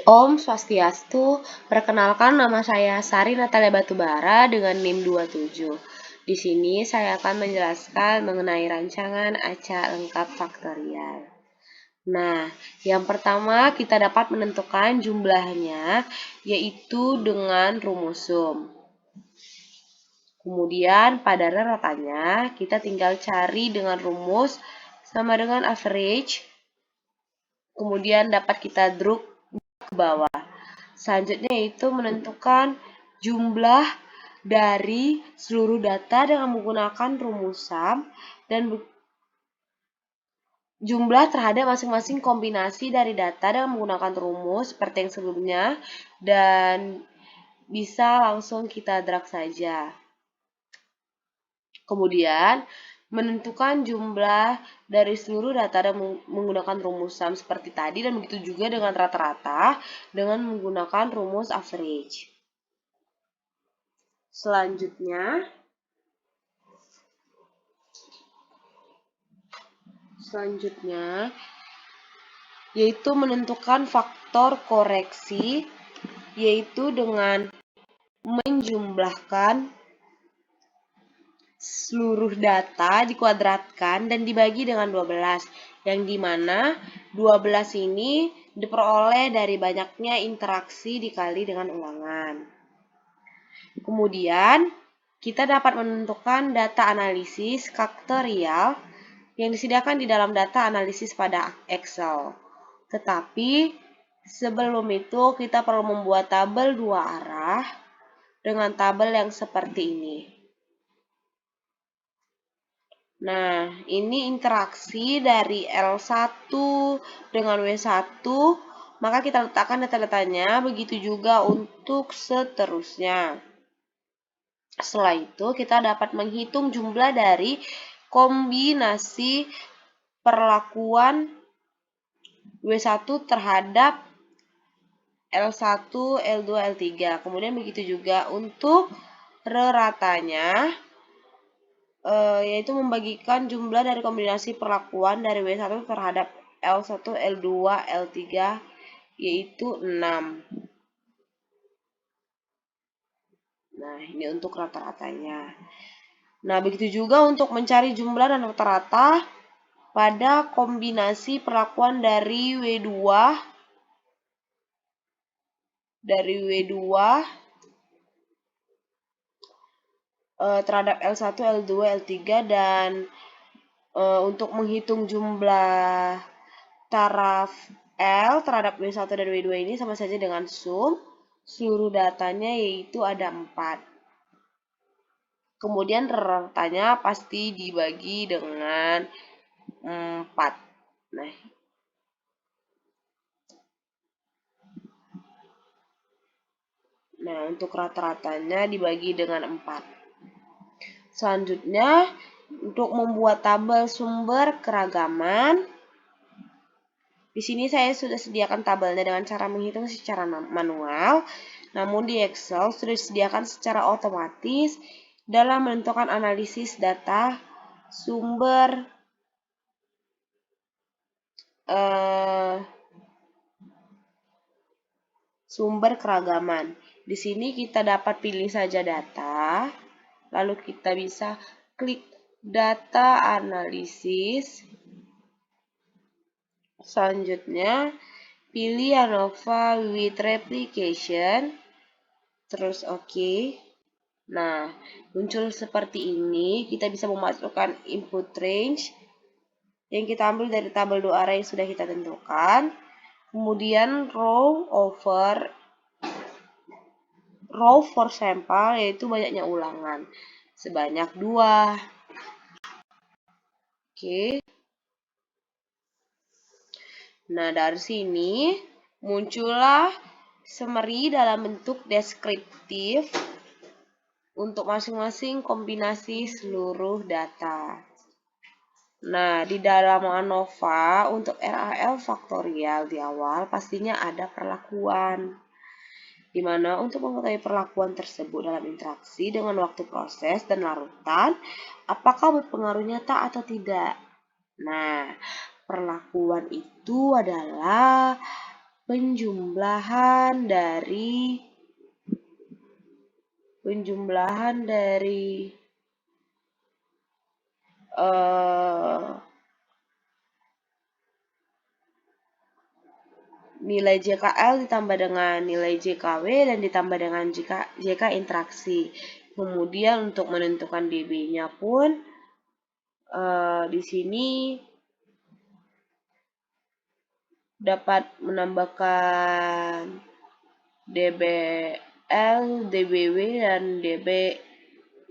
Om Swastiastu, perkenalkan nama saya Sari Natalia Batubara dengan NIM 27. Di sini saya akan menjelaskan mengenai rancangan acak lengkap faktorial. Nah, yang pertama kita dapat menentukan jumlahnya, yaitu dengan rumus sum. Kemudian pada raratanya kita tinggal cari dengan rumus sama dengan average. Kemudian dapat kita drag ke bawah. Selanjutnya yaitu menentukan jumlah dari seluruh data dengan menggunakan rumus sum dan jumlah terhadap masing-masing kombinasi dari data dengan menggunakan rumus seperti yang sebelumnya, dan bisa langsung kita drag saja. Kemudian menentukan jumlah dari seluruh data dan menggunakan rumus sum seperti tadi, dan begitu juga dengan rata-rata dengan menggunakan rumus average. Selanjutnya yaitu menentukan faktor koreksi, yaitu dengan menjumlahkan seluruh data dikuadratkan dan dibagi dengan 12, yang dimana 12 ini diperoleh dari banyaknya interaksi dikali dengan ulangan. Kemudian kita dapat menentukan data analisis faktorial yang disediakan di dalam data analisis pada Excel. Tetapi sebelum itu kita perlu membuat tabel dua arah dengan tabel yang seperti ini. Nah, ini interaksi dari L1 dengan W1, maka kita letakkan data-datanya, begitu juga untuk seterusnya. Setelah itu, kita dapat menghitung jumlah dari kombinasi perlakuan W1 terhadap L1, L2, L3. Kemudian begitu juga untuk reratanya, yaitu membagikan jumlah dari kombinasi perlakuan dari W1 terhadap L1, L2, L3, yaitu 6. Nah, ini untuk rata-ratanya. Nah, begitu juga untuk mencari jumlah dan rata-rata pada kombinasi perlakuan dari W2 terhadap L1, L2, L3, dan untuk menghitung jumlah taraf L terhadap W1 dan W2 ini sama saja dengan sum seluruh datanya, yaitu ada 4. Kemudian ratanya pasti dibagi dengan 4. Nah, untuk rata-ratanya dibagi dengan 4. Selanjutnya, untuk membuat tabel sumber keragaman, di sini saya sudah sediakan tabelnya dengan cara menghitung secara manual, namun di Excel sudah disediakan secara otomatis dalam menentukan analisis data sumber keragaman. Di sini kita dapat pilih saja data, lalu kita bisa klik data analisis. Selanjutnya, pilih ANOVA with replication, terus oke. Nah, muncul seperti ini. Kita bisa memasukkan input range yang kita ambil dari tabel 2 arah yang sudah kita tentukan. Kemudian row for sampel, yaitu banyaknya ulangan sebanyak 2. Oke. Nah, dari sini muncullah summary dalam bentuk deskriptif untuk masing-masing kombinasi seluruh data. Nah, di dalam ANOVA untuk RAL faktorial di awal pastinya ada perlakuan, di mana untuk mengetahui perlakuan tersebut dalam interaksi dengan waktu proses dan larutan, apakah berpengaruh nyata atau tidak. Nah, perlakuan itu adalah penjumlahan dari nilai JKL ditambah dengan nilai JKW dan ditambah dengan JK interaksi. Kemudian untuk menentukan dB-nya pun di sini dapat menambahkan dBl, dBw, dan dB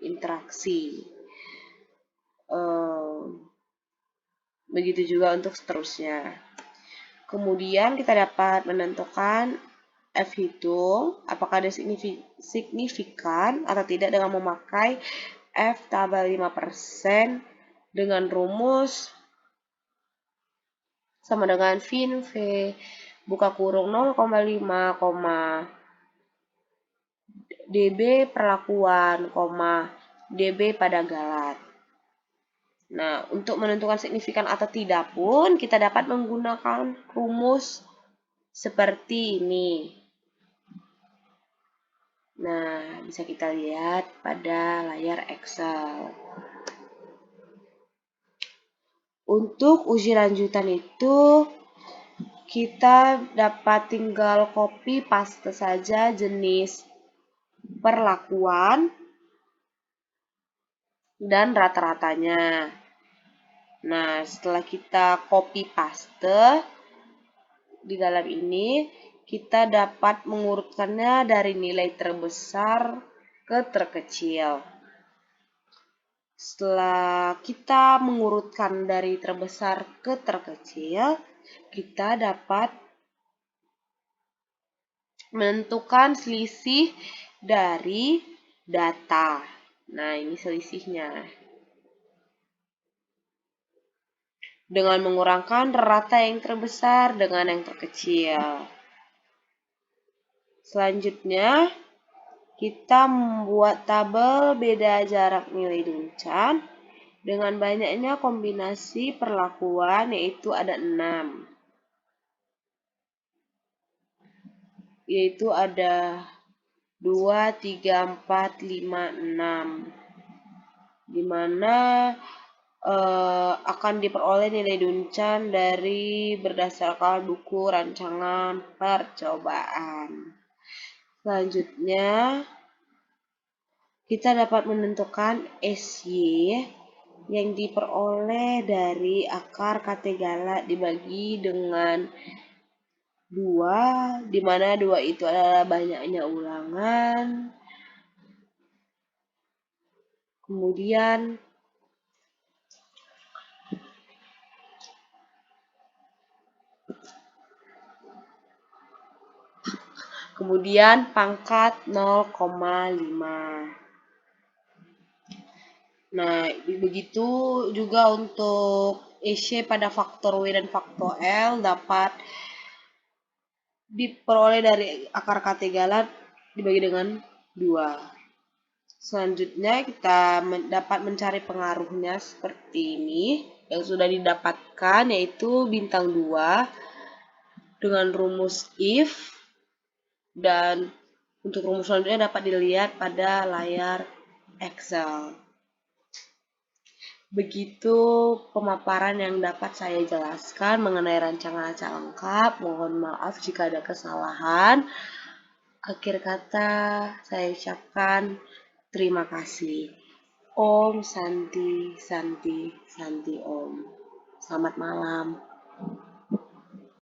interaksi. Begitu juga untuk seterusnya. Kemudian kita dapat menentukan F hitung, apakah ada signifikan atau tidak dengan memakai F tambah 5% dengan rumus sama dengan fin V buka kurung 0,5, dB perlakuan, dB pada galat. Nah, untuk menentukan signifikan atau tidak pun kita dapat menggunakan rumus seperti ini. Nah, bisa kita lihat pada layar Excel. Untuk uji lanjutan itu, kita dapat tinggal copy paste saja jenis perlakuan dan rata-ratanya. Nah, setelah kita copy paste di dalam ini, kita dapat mengurutkannya dari nilai terbesar ke terkecil. Setelah kita mengurutkan dari terbesar ke terkecil, kita dapat menentukan selisih dari data. Nah, ini selisihnya. Dengan mengurangkan rata yang terbesar dengan yang terkecil. Selanjutnya, kita membuat tabel beda jarak nilai duncan dengan banyaknya kombinasi perlakuan, yaitu ada 6. Yaitu ada 2, 3, 4, 5, 6. Dimana akan diperoleh nilai duncan dari berdasarkan buku rancangan percobaan. Selanjutnya, kita dapat menentukan SY yang diperoleh dari akar kate galat dibagi dengan 2, di mana 2 itu adalah banyaknya ulangan. Kemudian pangkat 0,5. Nah, begitu juga untuk SY pada faktor W dan faktor L dapat diperoleh dari akar kate galat dibagi dengan 2. Selanjutnya kita dapat mencari pengaruhnya seperti ini yang sudah didapatkan, yaitu bintang 2 dengan rumus if, dan untuk rumus selanjutnya dapat dilihat pada layar Excel. Begitu pemaparan yang dapat saya jelaskan mengenai rancangan acak lengkap. Mohon maaf jika ada kesalahan. Akhir kata saya ucapkan terima kasih. Om Santi Santi Santi Om. Selamat malam.